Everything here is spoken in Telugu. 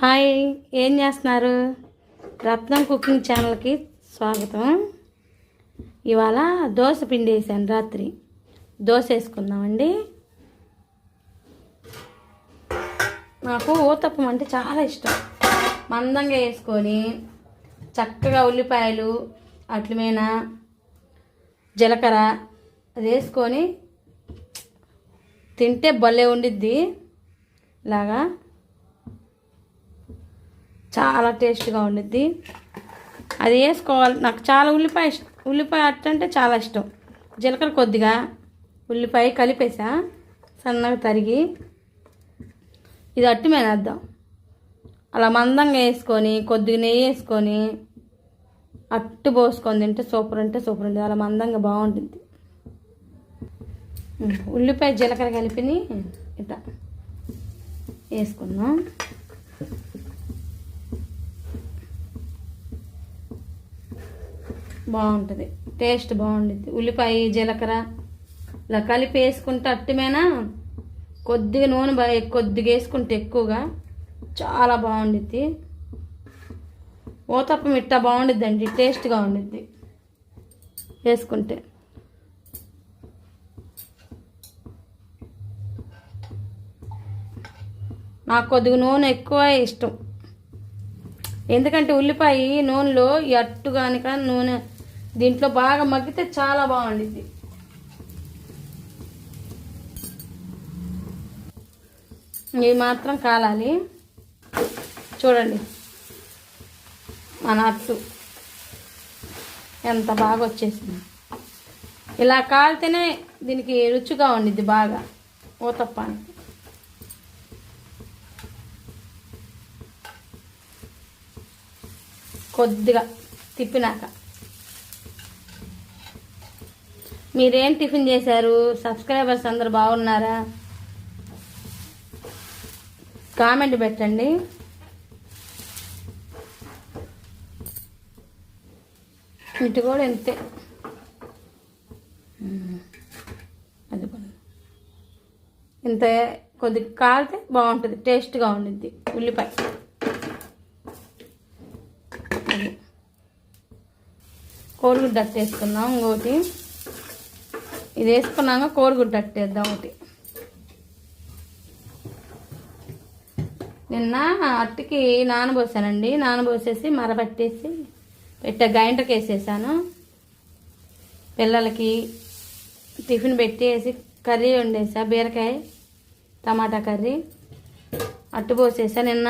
హాయ్, ఏం చేస్తున్నారు? రత్నం కుకింగ్ ఛానల్కి స్వాగతం. ఇవాళ దోశ పిండి వేసాను. రాత్రి దోశ వేసుకుందామండి. నాకు ఊతప్పం అంటే చాలా ఇష్టం. మందంగా వేసుకొని చక్కగా ఉల్లిపాయలు అట్ల మీద జీలకర్ర అది వేసుకొని తింటే భలే ఉండిద్ది. ఇలాగా చాలా టేస్ట్గా ఉండిద్ది. అది వేసుకోవాలి. నాకు చాలా ఉల్లిపాయ అట్టంటే చాలా ఇష్టం. జీలకర్ర కొద్దిగా ఉల్లిపాయ కలిపేసా సన్నగా తరిగి ఇది అట్టు మీద వేద్దాం. అలా మందంగా వేసుకొని కొద్దిగా నెయ్యి వేసుకొని అట్టు పోసుకొని తింటే సూపర్ అంటే సూపర్ ఉంటుంది. అలా మందంగా బాగుంటుంది. ఉల్లిపాయ జీలకర్ర కలిపిని ఇట్లా వేసుకుందాం. బాగుంటుంది, టేస్ట్ బాగుంటుంది. ఉల్లిపాయ జీలకర్ర ఇలా కలిపి వేసుకుంటే అట్టుమేనా కొద్దిగా నూనె కొద్దిగా వేసుకుంటే ఎక్కువగా చాలా బాగుండిద్ది. ఊతప్పం ఇట్టా బాగుండిద్దండి, టేస్ట్గా ఉండిద్ది వేసుకుంటే. నాకు కొద్దిగా నూనె ఎక్కువ ఇష్టం. ఎందుకంటే ఉల్లిపాయ నూనెలో ఈ అట్టు కానిక నూనె దీంట్లో బాగా మగ్గితే చాలా బాగుండిద్ది. ఇవి మాత్రం కాలాలి. చూడండి మన అట్టు ఎంత బాగా వచ్చేసింది. ఇలా కాలితేనే దీనికి రుచిగా ఉండిద్ది బాగా ఊతప్పానికి. కొద్దిగా తిప్పినాక మీరేం టిఫిన్ చేశారు? సబ్స్క్రైబర్స్ అందరు బాగున్నారా? కామెంట్ పెట్టండి. ఇటు కూడా ఇంతే. అది ఇంత కొద్దిగా కాలితే బాగుంటుంది, టేస్ట్గా ఉండిద్ది. ఉల్లిపాయ కోడిగుడ్డు అట్టు వేసుకుందాం. ఇంకోటి ఇది వేసుకున్నాక కోడిగుడ్డు అట్టు వేద్దాం. ఒకటి నిన్న అట్టుకి నానబోసానండి. నానబోసేసి మరబట్టేసి గ్రైండర్కి వేసేసాను. పిల్లలకి టిఫిన్ పెట్టేసి కర్రీ వండేసా. బీరకాయ టమాటా కర్రీ అట్టు పోసేసా. నిన్న